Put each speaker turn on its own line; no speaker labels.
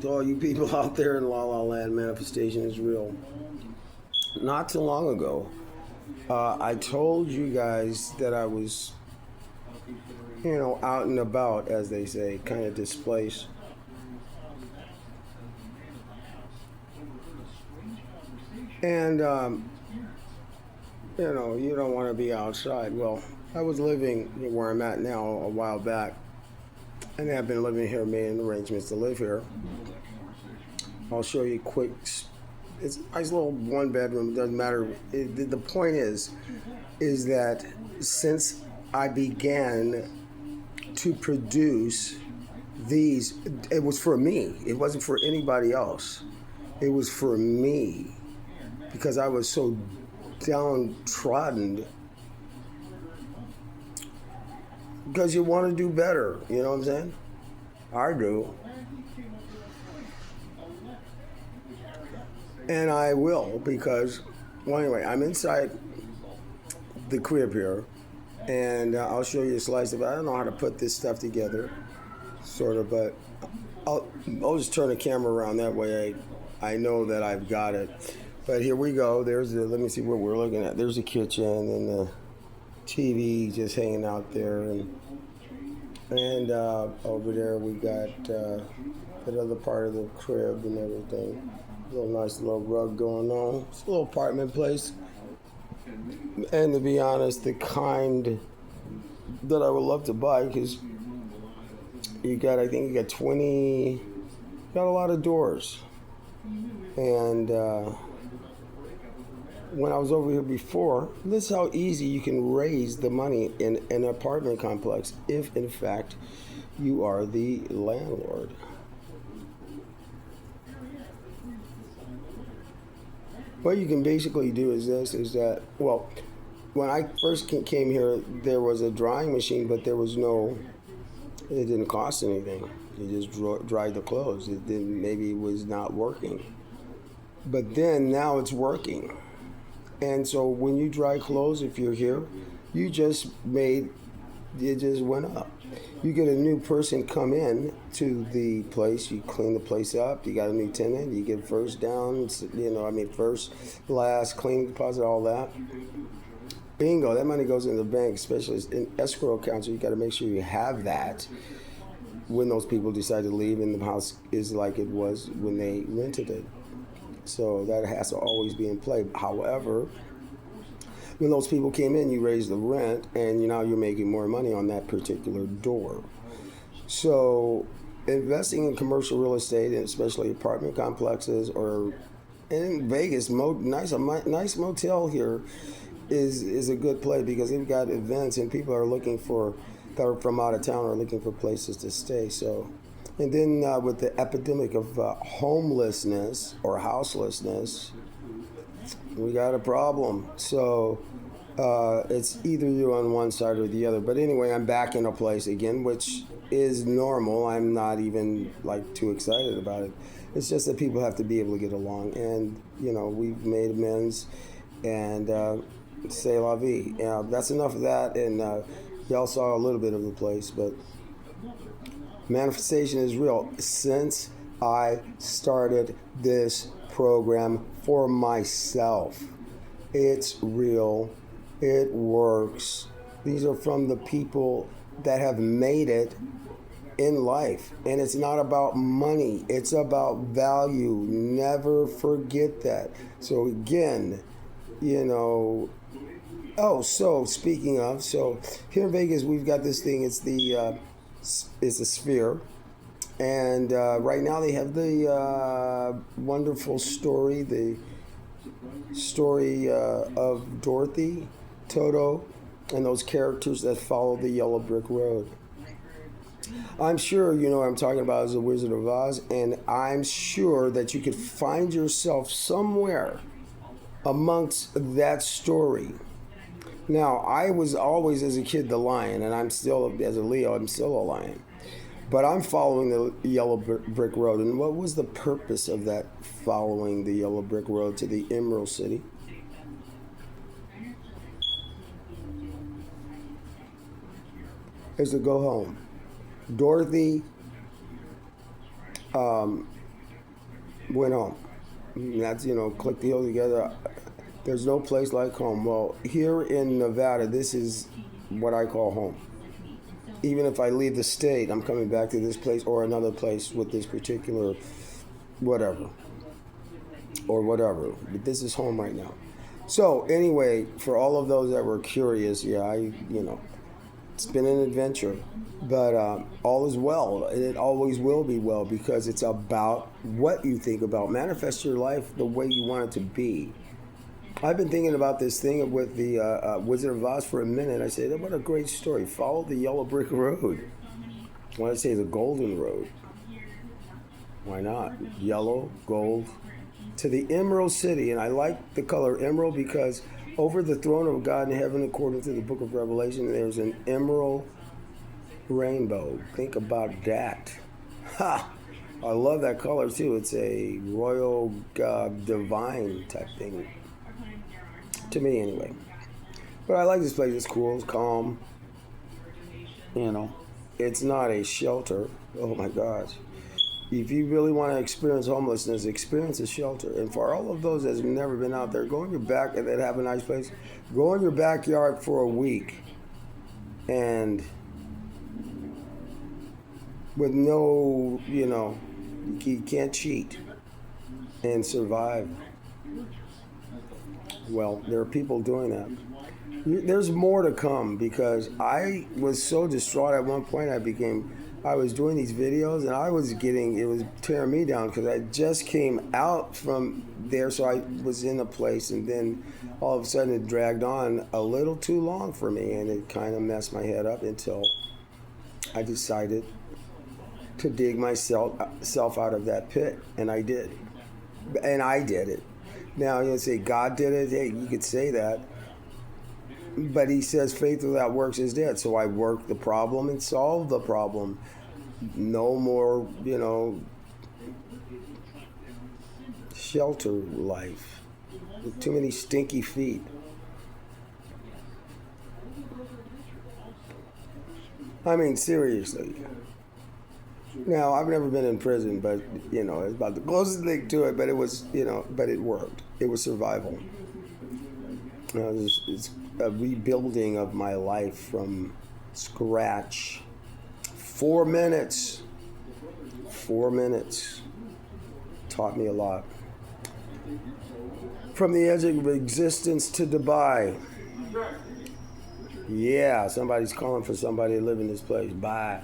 To all you people out there in La La Land, manifestation is real. Not too long ago, I told you guys that I was, out and about, as they say, kind of displaced. And, you don't want to be outside. Well, I was living where I'm at now a while back, and I've been living here, making arrangements to live here. I'll show you quick. It's a nice little one bedroom. It doesn't matter. The point is that since I began to produce these, it was for me. It wasn't for anybody else. It was for me because I was so downtrodden. Because you want to do better. You know what I'm saying? I do. And I will because, well, anyway, I'm inside the crib here, and I'll show you a slice of it. I don't know how to put this stuff together, sort of, but I'll just turn the camera around that way. I know that I've got it. But here we go. Let me see what we're looking at. There's the kitchen and the TV just hanging out there, and over there we got that other part of the crib and everything. Little nice little rug going on. It's a little apartment place, and to be honest, the kind that I would love to buy because I think you got 20, got a lot of doors, and when I was over here before, this is how easy you can raise the money in an apartment complex if, in fact, you are the landlord. What you can basically do is that, well, when I first came here, there was a drying machine, but it didn't cost anything. You just dried the clothes. Maybe it was not working. But then now it's working. And so when you dry clothes, if you're here, it just went up. You get a new person come in to the place, you clean the place up, you got a new tenant, you get first down, first, last, clean deposit, all that. Bingo, that money goes in the bank, especially in escrow accounts, so you got to make sure you have that when those people decide to leave and the house is like it was when they rented it. So that has to always be in play. However, when those people came in, you raised the rent, and now you're making more money on that particular door. So investing in commercial real estate, and especially apartment complexes, or in Vegas, a nice motel here is a good play because they've got events and people that are from out of town are looking for places to stay. So, and then with the epidemic of homelessness or houselessness, we got a problem. So it's either you're on one side or the other. But anyway, I'm back in a place again, which is normal. I'm not even too excited about it. It's just that people have to be able to get along. And, we've made amends and c'est la vie. That's enough of that. And y'all saw a little bit of the place, but manifestation is real. Since I started this program for myself, it's real, it works. These are from the people that have made it in life, and it's not about money, it's about value. Never forget that. So again, so speaking of, here in Vegas we've got this thing. It's a sphere. And right now they have the wonderful story, of Dorothy, Toto, and those characters that follow the yellow brick road. I'm sure you know what I'm talking about as the Wizard of Oz, and I'm sure that you could find yourself somewhere amongst that story. Now, I was always, as a kid, the lion, and I'm still, as a Leo, I'm still a lion. But I'm following the yellow brick road. And what was the purpose of that following the yellow brick road to the Emerald City? Is to go home. Dorothy Went home. And that's, click the deal together. There's no place like home. Well, here in Nevada, this is what I call home. Even if I leave the state, I'm coming back to this place or another place with this particular whatever or whatever. But this is home right now. So anyway, for all of those that were curious, yeah, it's been an adventure, but all is well. And it always will be well because it's about what you think about. Manifest your life the way you want it to be. I've been thinking about this thing with the Wizard of Oz for a minute. I said, what a great story. Follow the yellow brick road. I want to say the golden road. Why not? Yellow, gold, to the Emerald City. And I like the color emerald because over the throne of God in heaven, according to the book of Revelation, there's an emerald rainbow. Think about that. Ha! I love that color too. It's a royal divine type thing. To me, anyway. But I like this place. It's cool. It's calm. It's not a shelter. Oh my gosh. If you really want to experience homelessness, experience a shelter. And for all of those that have never been out there, go in your back and have a nice place. Go in your backyard for a week. And with no, you can't cheat and survive. Well, there are people doing that. There's more to come because I was so distraught at one point. I was doing these videos and it was tearing me down because I just came out from there. So I was in a place and then all of a sudden it dragged on a little too long for me and it kind of messed my head up until I decided to dig myself out of that pit. And I did. And I did it. Now, you say God did it. Hey, you could say that. But he says faith without works is dead. So I worked the problem and solved the problem. No more, shelter life. Too many stinky feet. I mean, seriously. Now, I've never been in prison, but, it's about the closest thing to it, but it was, but it worked. It was survival. It's a rebuilding of my life from scratch. 4 minutes. 4 minutes. Taught me a lot. From the edge of existence to Dubai. Yeah, somebody's calling for somebody to live in this place. Bye.